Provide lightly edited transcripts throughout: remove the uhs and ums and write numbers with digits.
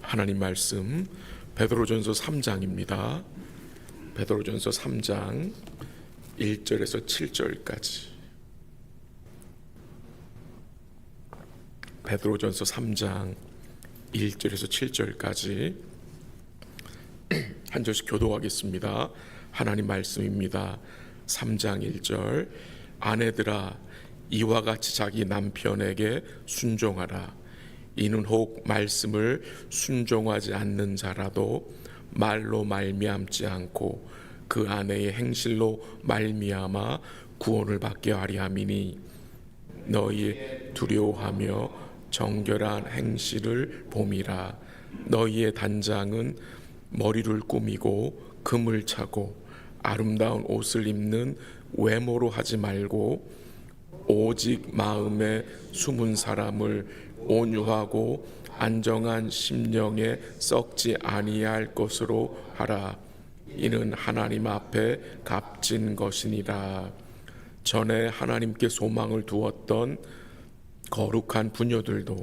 하나님 말씀 베드로전서 3장입니다. 베드로전서 3장 1절에서 7절까지. 베드로전서 3장 1절에서 7절까지 한 절씩 교독하겠습니다. 하나님 말씀입니다. 3장 1절. 아내들아 이와 같이 자기 남편에게 순종하라. 이는 혹 말씀을 순종하지 않는 자라도 말로 말미암지 않고 그 아내의 행실로 말미암아 구원을 받게 하리 함이니 너희의 두려워하며 정결한 행실을 봄이라. 너희의 단장은 머리를 꾸미고 금을 차고 아름다운 옷을 입는 외모로 하지 말고 오직 마음에 숨은 사람을 온유하고 안정한 심령에 썩지 아니할 것으로 하라. 이는 하나님 앞에 값진 것이니라. 전에 하나님께 소망을 두었던 거룩한 부녀들도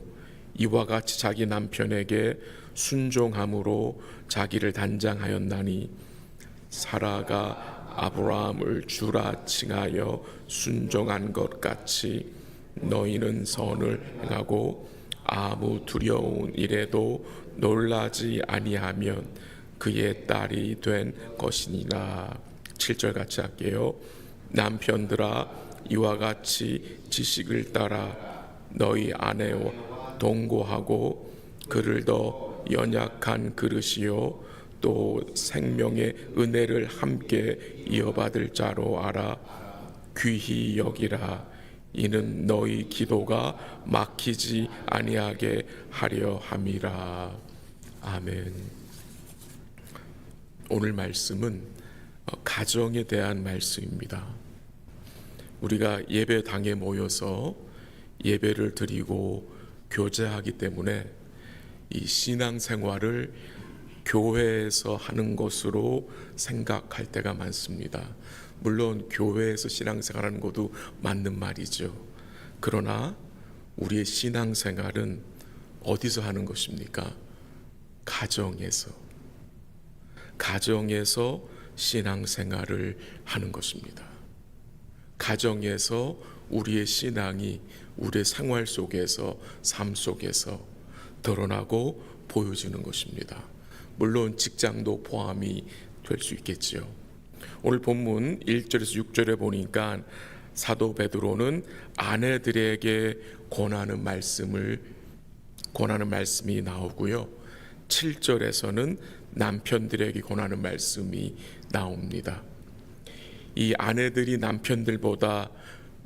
이와 같이 자기 남편에게 순종함으로 자기를 단장하였나니 사라가 아브라함을 주라 칭하여 순종한 것 같이 너희는 선을 행하고 아무 두려운 일에도 놀라지 아니하면 그의 딸이 된 것이니라. 7절 같이 할게요. 남편들아 이와 같이 지식을 따라 너희 아내와 동거하고 그를 더 연약한 그릇이요 또 생명의 은혜를 함께 이어받을 자로 알아 귀히 여기라. 이는 너희 기도가 막히지 아니하게 하려 함이라. 아멘. 오늘 말씀은 가정에 대한 말씀입니다. 우리가 예배당에 모여서 예배를 드리고 교제하기 때문에 이 신앙생활을 교회에서 하는 것으로 생각할 때가 많습니다. 물론 교회에서 신앙생활하는 것도 맞는 말이죠. 그러나 우리의 신앙생활은 어디서 하는 것입니까? 가정에서 신앙생활을 하는 것입니다. 가정에서 우리의 신앙이 우리의 생활 속에서, 삶 속에서 드러나고 보여지는 것입니다. 물론 직장도 포함이 될 수 있겠지요. 오늘 본문 1절에서 6절에 보니까 사도 베드로는 아내들에게 권하는 말씀이 나오고요. 7절에서는 남편들에게 권하는 말씀이 나옵니다. 이 아내들이 남편들보다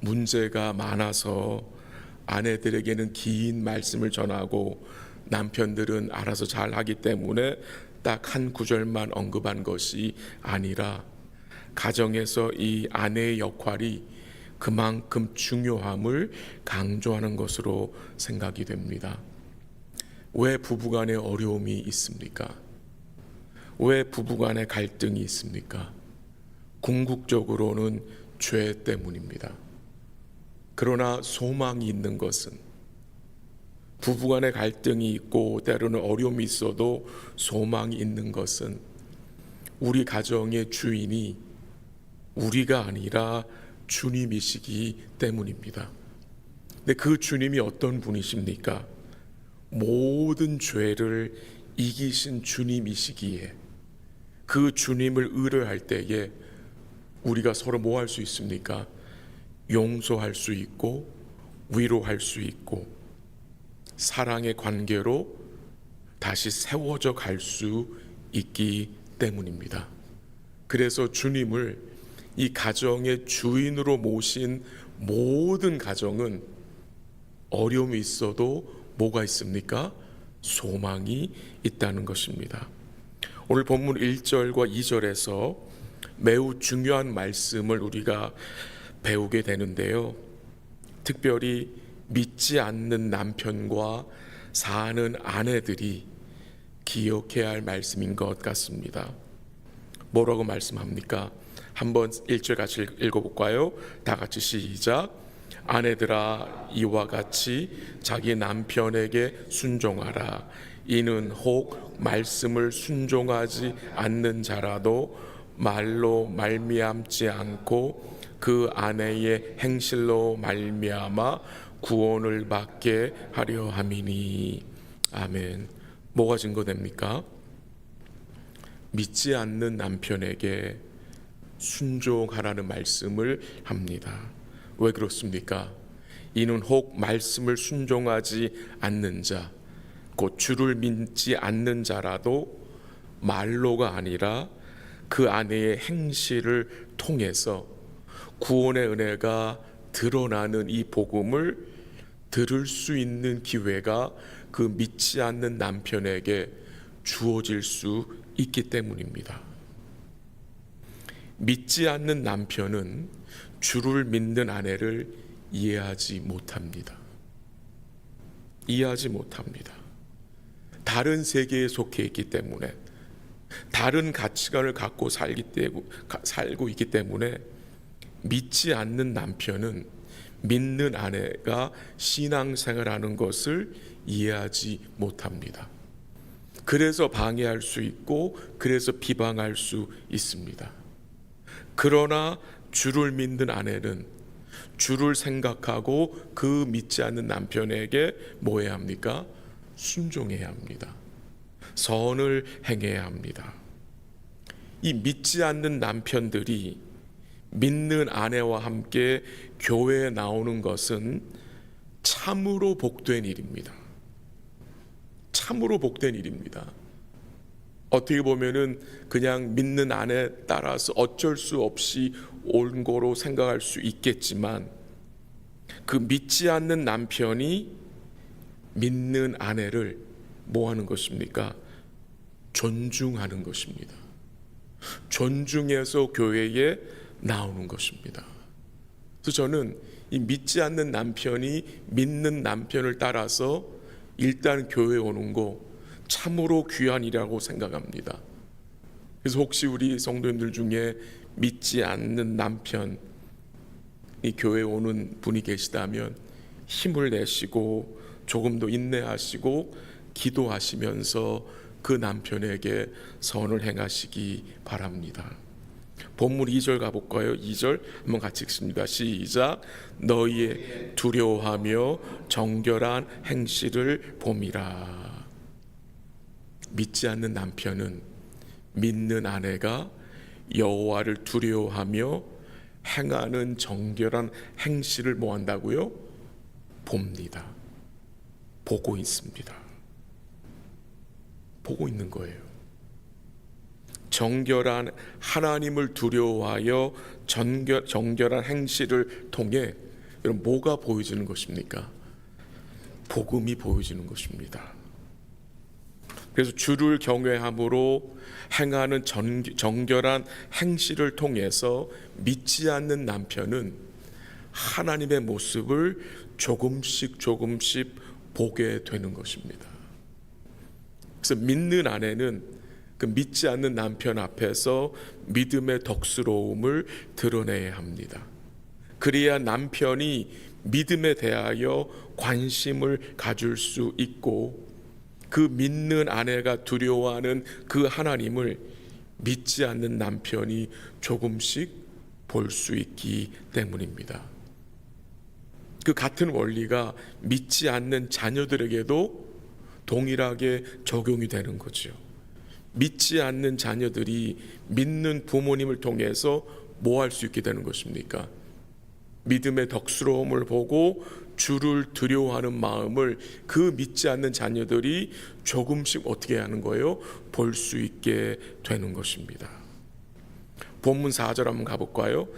문제가 많아서 아내들에게는 긴 말씀을 전하고 남편들은 알아서 잘 하기 때문에 딱 한 구절만 언급한 것이 아니라 가정에서 이 아내의 역할이 그만큼 중요함을 강조하는 것으로 생각이 됩니다. 왜 부부간에 어려움이 있습니까? 왜 부부간에 갈등이 있습니까? 궁극적으로는 죄 때문입니다. 그러나 소망이 있는 것은 부부간에 갈등이 있고 때로는 어려움이 있어도 소망이 있는 것은 우리 가정의 주인이 우리가 아니라 주님이시기 때문입니다. 근데 그 주님이 어떤 분이십니까? 모든 죄를 이기신 주님이시기에 그 주님을 의뢰할 때에 우리가 서로 뭐 할 수 있습니까? 용서할 수 있고 위로할 수 있고 사랑의 관계로 다시 세워져 갈 수 있기 때문입니다. 그래서 주님을 이 가정의 주인으로 모신 모든 가정은 어려움이 있어도 뭐가 있습니까? 소망이 있다는 것입니다. 오늘 본문 1절과 2절에서 매우 중요한 말씀을 우리가 배우게 되는데요. 특별히 믿지 않는 남편과 사는 아내들이 기억해야 할 말씀인 것 같습니다. 뭐라고 말씀합니까? 한번 1절 같이 읽어볼까요? 다 같이 시작. 아내들아 이와 같이 자기 남편에게 순종하라. 이는 혹 말씀을 순종하지 않는 자라도 말로 말미암지 않고 그 아내의 행실로 말미암아 구원을 받게 하려 함이니. 아멘. 뭐가 증거됩니까? 믿지 않는 남편에게 순종하라는 말씀을 합니다. 왜 그렇습니까? 이는 혹 말씀을 순종하지 않는 자, 곧 주를 믿지 않는 자라도 말로가 아니라 그 아내의 행실을 통해서 구원의 은혜가 드러나는 이 복음을 들을 수 있는 기회가 그 믿지 않는 남편에게 주어질 수 있기 때문입니다. 믿지 않는 남편은 주를 믿는 아내를 이해하지 못합니다. 이해하지 못합니다. 다른 세계에 속해 있기 때문에, 다른 가치관을 갖고 살고 있기 때문에 믿지 않는 남편은 믿는 아내가 신앙생활하는 것을 이해하지 못합니다. 그래서 방해할 수 있고, 그래서 비방할 수 있습니다. 그러나 주를 믿는 아내는 주를 생각하고 그 믿지 않는 남편에게 뭐 해야 합니까? 순종해야 합니다. 선을 행해야 합니다. 이 믿지 않는 남편들이 믿는 아내와 함께 교회에 나오는 것은 참으로 복된 일입니다. 참으로 복된 일입니다. 어떻게 보면은 그냥 믿는 아내 따라서 어쩔 수 없이 온 거로 생각할 수 있겠지만, 그 믿지 않는 남편이 믿는 아내를 뭐 하는 것입니까? 존중하는 것입니다. 존중해서 교회에 나오는 것입니다. 그래서 저는 이 믿지 않는 남편이 믿는 남편을 따라서 일단 교회에 오는 거 참으로 귀한 일이라고 생각합니다. 그래서 혹시 우리 성도님들 중에 믿지 않는 남편이 교회에 오는 분이 계시다면 힘을 내시고 조금 더 인내하시고 기도하시면서 그 남편에게 선을 행하시기 바랍니다. 본문 2절 가볼까요? 2절 한번 같이 읽습니다. 시작. 너희의 두려워하며 정결한 행실을 봄이라. 믿지 않는 남편은 믿는 아내가 여호와를 두려워하며 행하는 정결한 행실을 뭐 한다고요? 봅니다. 보고 있습니다. 보고 있는 거예요. 정결한 하나님을 두려워하여 정결한 행실을 통해 여러분 뭐가 보여지는 것입니까? 복음이 보여지는 것입니다. 그래서 주를 경외함으로 행하는 정결한 행실을 통해서 믿지 않는 남편은 하나님의 모습을 조금씩 보게 되는 것입니다. 그래서 믿는 아내는 그 믿지 않는 남편 앞에서 믿음의 덕스러움을 드러내야 합니다. 그래야 남편이 믿음에 대하여 관심을 가질 수 있고, 그 믿는 아내가 두려워하는 그 하나님을 믿지 않는 남편이 조금씩 볼 수 있기 때문입니다. 그 같은 원리가 믿지 않는 자녀들에게도 동일하게 적용이 되는 거죠. 믿지 않는 자녀들이 믿는 부모님을 통해서 뭐 할 수 있게 되는 것입니까? 믿음의 덕스러움을 보고 주를 두려워하는 마음을 그 믿지 않는 자녀들이 조금씩 어떻게 하는 거예요? 볼 수 있게 되는 것입니다. 본문 4절 한번 가볼까요?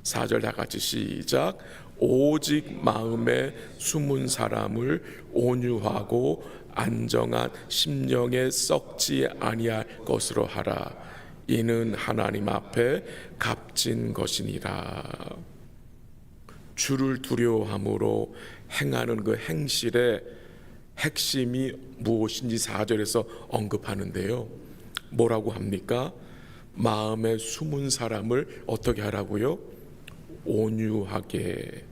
4절 다 같이 시작. 오직 마음에 숨은 사람을 온유하고 안정한 심령에 썩지 아니할 것으로 하라. 이는 하나님 앞에 값진 것이니라. 주를 두려워함으로 행하는 그 행실의 핵심이 무엇인지 4절에서 언급하는데요. 뭐라고 합니까? 마음에 숨은 사람을 어떻게 하라고요? 온유하게.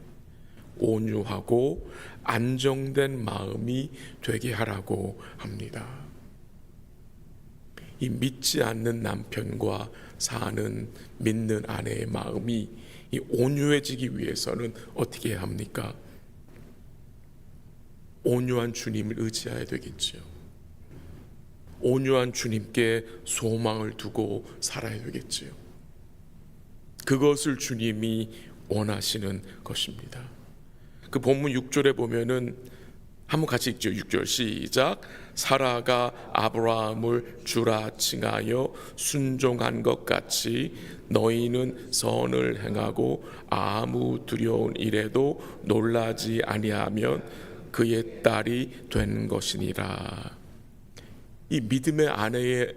온유하고 안정된 마음이 되게 하라고 합니다. 이 믿지 않는 남편과 사는 믿는 아내의 마음이 이 온유해지기 위해서는 어떻게 해야 합니까? 온유한 주님을 의지해야 되겠지요. 온유한 주님께 소망을 두고 살아야 되겠지요. 그것을 주님이 원하시는 것입니다. 그 본문 6절에 보면은 한번 같이 읽죠. 6절 시작. 사라가 아브라함을 주라 칭하여 순종한 것 같이 너희는 선을 행하고 아무 두려운 일에도 놀라지 아니하면 그의 딸이 된 것이니라. 이 믿음의 아내의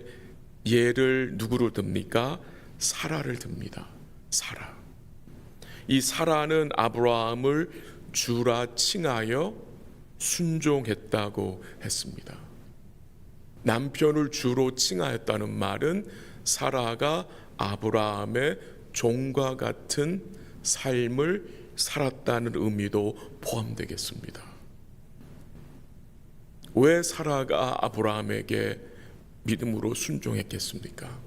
예를 누구를 듭니까? 사라를 듭니다. 사라. 이 사라는 아브라함을 주라 칭하여 순종했다고 했습니다. 남편을 주로 칭하였다는 말은 사라가 아브라함의 종과 같은 삶을 살았다는 의미도 포함되겠습니다. 왜 사라가 아브라함에게 믿음으로 순종했겠습니까?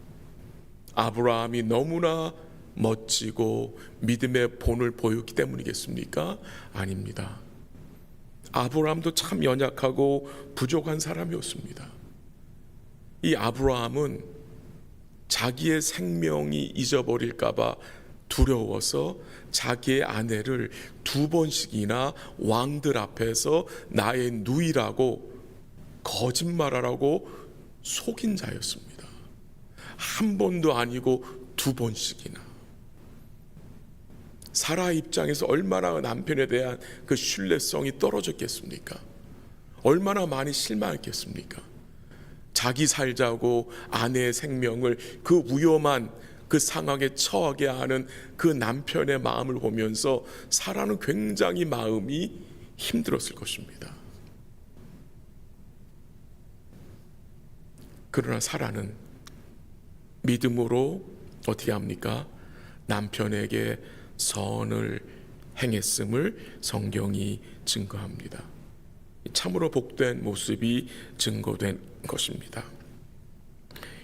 아브라함이 너무나 멋지고 믿음의 본을 보였기 때문이겠습니까? 아닙니다. 아브라함도 참 연약하고 부족한 사람이었습니다. 이 아브라함은 자기의 생명이 잊어버릴까 봐 두려워서 자기의 아내를 2번씩이나 왕들 앞에서 나의 누이라고 거짓말하라고 속인 자였습니다. 한 번도 아니고 2번씩이나. 사라 입장에서 얼마나 남편에 대한 그 신뢰성이 떨어졌겠습니까? 얼마나 많이 실망했겠습니까? 자기 살자고 아내의 생명을 그 위험한 그 상황에 처하게 하는 그 남편의 마음을 보면서 사라는 굉장히 마음이 힘들었을 것입니다. 그러나 사라는 믿음으로 어떻게 합니까? 남편에게 선을 행했음을 성경이 증거합니다. 참으로 복된 모습이 증거된 것입니다.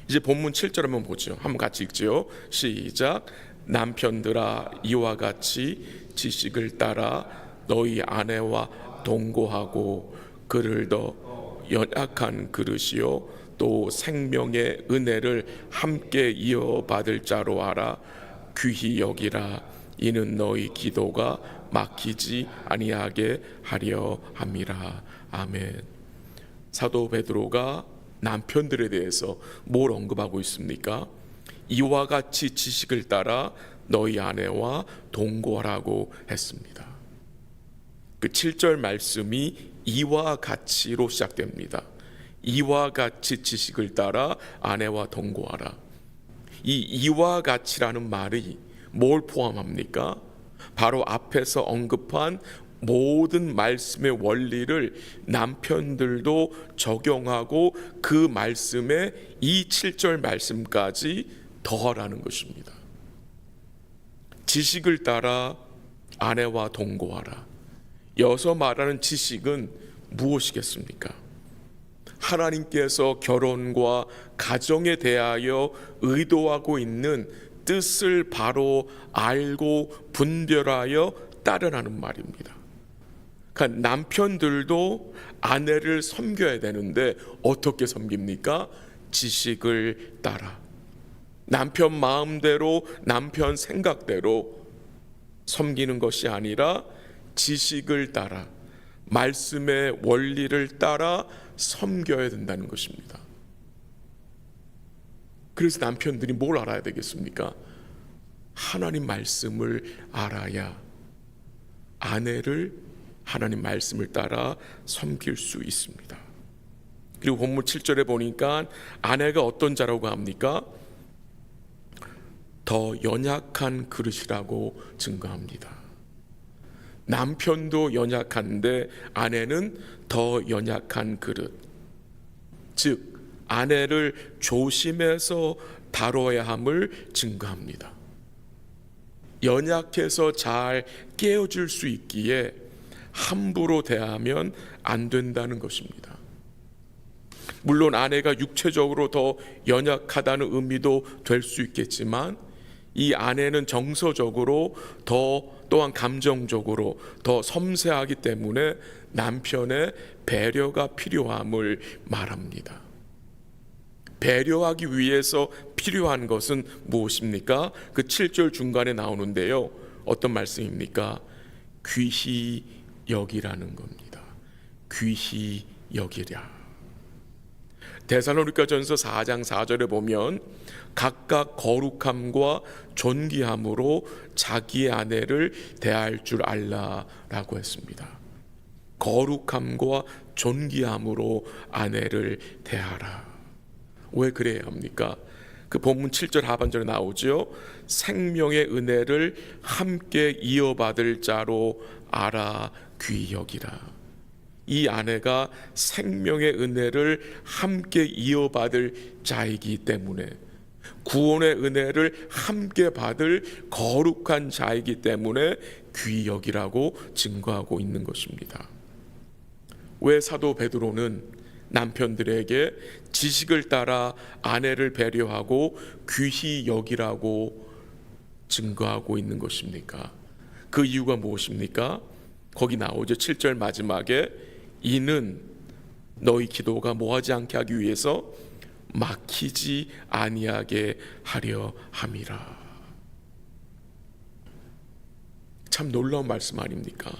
이제 본문 7절 한번 보죠. 한번 같이 읽지요. 시작. 남편들아 이와 같이 지식을 따라 너희 아내와 동거하고 그를 더 연약한 그릇이요 또 생명의 은혜를 함께 이어받을 자로 알아 귀히 여기라. 이는 너희 기도가 막히지 아니하게 하려 함이라. 아멘. 사도 베드로가 남편들에 대해서 뭘 언급하고 있습니까? 이와 같이 지식을 따라 너희 아내와 동거하라고 했습니다. 그 7절 말씀이 이와 같이로 시작됩니다. 이와 같이 지식을 따라 아내와 동거하라. 이 이와 같이라는 말이 뭘 포함합니까? 바로 앞에서 언급한 모든 말씀의 원리를 남편들도 적용하고 그 말씀에 이 7절 말씀까지 더하라는 것입니다. 지식을 따라 아내와 동거하라. 여기서 말하는 지식은 무엇이겠습니까? 하나님께서 결혼과 가정에 대하여 의도하고 있는 뜻을 바로 알고 분별하여 따르라는 말입니다. 그러니까 남편들도 아내를 섬겨야 되는데 어떻게 섬깁니까? 지식을 따라. 남편 마음대로 남편 생각대로 섬기는 것이 아니라 지식을 따라 말씀의 원리를 따라 섬겨야 된다는 것입니다. 그래서 남편들이 뭘 알아야 되겠습니까? 하나님 말씀을 알아야 아내를 하나님 말씀을 따라 섬길 수 있습니다. 그리고 본문 7절에 보니까 아내가 어떤 자라고 합니까? 더 연약한 그릇이라고 증거합니다. 남편도 연약한데 아내는 더 연약한 그릇. 즉 아내를 조심해서 다뤄야 함을 증거합니다. 연약해서 잘 깨어질 수 있기에 함부로 대하면 안 된다는 것입니다. 물론 아내가 육체적으로 더 연약하다는 의미도 될 수 있겠지만 이 아내는 정서적으로 또한 감정적으로 더 섬세하기 때문에 남편의 배려가 필요함을 말합니다. 배려하기 위해서 필요한 것은 무엇입니까? 그 7절 중간에 나오는데요. 어떤 말씀입니까? 귀히 여기라는 겁니다. 귀히 여기랴. 데살로니가전서 4장 4절에 보면 각각 거룩함과 존귀함으로 자기의 아내를 대할 줄 알라라고 했습니다. 거룩함과 존귀함으로 아내를 대하라. 왜 그래야 합니까? 그 본문 7절 하반절에 나오죠. 생명의 은혜를 함께 이어받을 자로 알아 귀히 여기라. 이 아내가 생명의 은혜를 함께 이어받을 자이기 때문에, 구원의 은혜를 함께 받을 거룩한 자이기 때문에 귀히 여기라고 증거하고 있는 것입니다. 왜 사도 베드로는 남편들에게 지식을 따라 아내를 배려하고 귀히 여기라고 증거하고 있는 것입니까? 그 이유가 무엇입니까? 거기 나오죠. 7절 마지막에 이는 너희 기도가 뭐하지 않게 하기 위해서 막히지 아니하게 하려 함이라. 참 놀라운 말씀 아닙니까?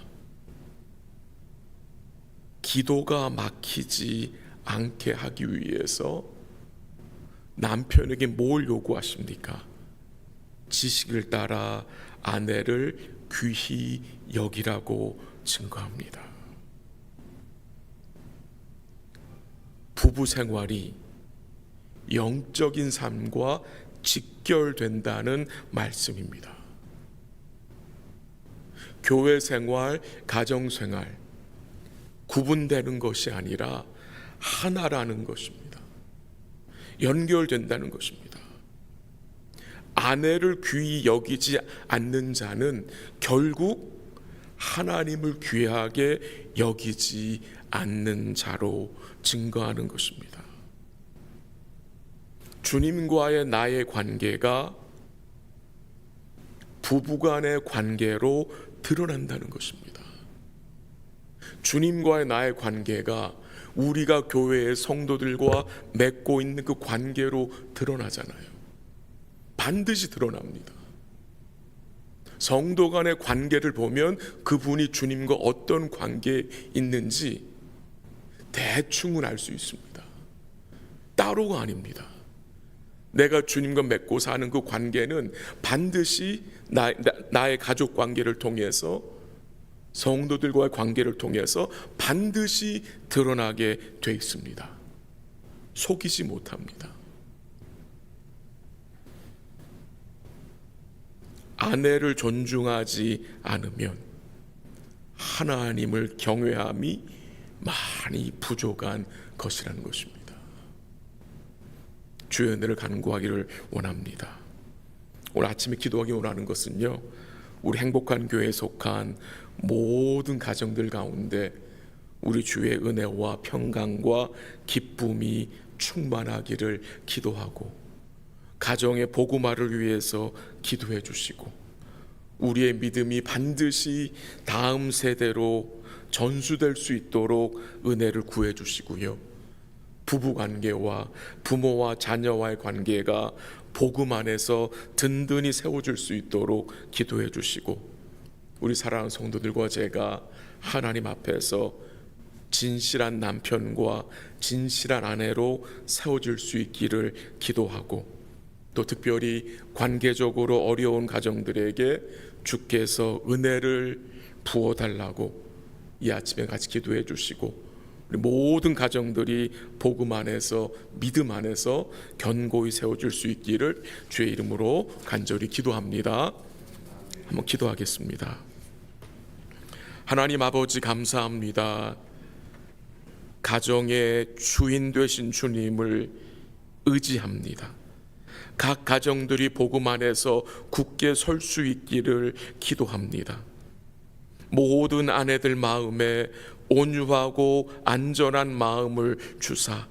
기도가 막히지 않게 하기 위해서 남편에게 뭘 요구하십니까? 지식을 따라 아내를 귀히 여기라고 증거합니다. 부부 생활이 영적인 삶과 직결된다는 말씀입니다. 교회 생활, 가정 생활 구분되는 것이 아니라 하나라는 것입니다. 연결된다는 것입니다. 아내를 귀히 여기지 않는 자는 결국 하나님을 귀하게 여기지 않는 자로 증거하는 것입니다. 주님과의 나의 관계가 부부간의 관계로 드러난다는 것입니다. 주님과의 나의 관계가 우리가 교회의 성도들과 맺고 있는 그 관계로 드러나잖아요. 반드시 드러납니다. 성도 간의 관계를 보면 그분이 주님과 어떤 관계에 있는지 대충은 알 수 있습니다. 따로가 아닙니다. 내가 주님과 맺고 사는 그 관계는 반드시 나의 가족 관계를 통해서, 성도들과의 관계를 통해서 반드시 드러나게 돼 있습니다. 속이지 못합니다. 아내를 존중하지 않으면 하나님을 경외함이 많이 부족한 것이라는 것입니다. 주의 은혜를 간구하기를 원합니다. 오늘 아침에 기도하기 원하는 것은요, 우리 행복한 교회에 속한 모든 가정들 가운데 우리 주의 은혜와 평강과 기쁨이 충만하기를 기도하고, 가정의 복음화를 위해서 기도해 주시고, 우리의 믿음이 반드시 다음 세대로 전수될 수 있도록 은혜를 구해 주시고요, 부부 관계와 부모와 자녀와의 관계가 복음 안에서 든든히 세워질 수 있도록 기도해 주시고, 우리 사랑하는 성도들과 제가 하나님 앞에서 진실한 남편과 진실한 아내로 세워질 수 있기를 기도하고, 또 특별히 관계적으로 어려운 가정들에게 주께서 은혜를 부어달라고 이 아침에 같이 기도해 주시고, 우리 모든 가정들이 복음 안에서, 믿음 안에서 견고히 세워질 수 있기를 주의 이름으로 간절히 기도합니다. 한번 기도하겠습니다. 하나님 아버지, 감사합니다. 가정의 주인 되신 주님을 의지합니다. 각 가정들이 복음 안에서 굳게 설 수 있기를 기도합니다. 모든 아내들 마음에 온유하고 안전한 마음을 주사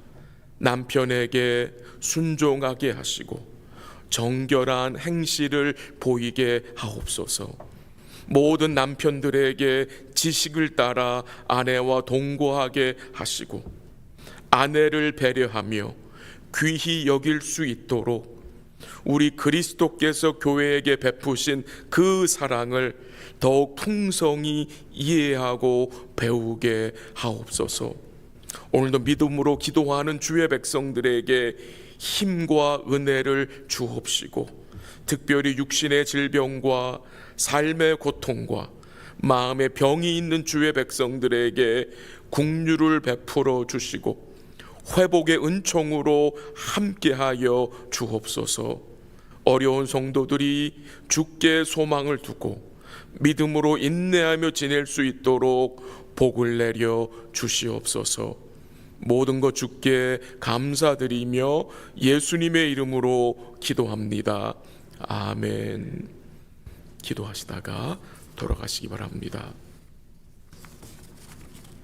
남편에게 순종하게 하시고 정결한 행실을 보이게 하옵소서. 모든 남편들에게 지식을 따라 아내와 동거하게 하시고 아내를 배려하며 귀히 여길 수 있도록 우리 그리스도께서 교회에게 베푸신 그 사랑을 더욱 풍성히 이해하고 배우게 하옵소서. 오늘도 믿음으로 기도하는 주의 백성들에게 힘과 은혜를 주옵시고 특별히 육신의 질병과 삶의 고통과 마음의 병이 있는 주의 백성들에게 긍휼을 베풀어 주시고 회복의 은총으로 함께하여 주옵소서. 어려운 성도들이 주께 소망을 두고 믿음으로 인내하며 지낼 수 있도록 복을 내려 주시옵소서. 모든 것 주께 감사드리며 예수님의 이름으로 기도합니다. 아멘. 기도하시다가 돌아가시기 바랍니다.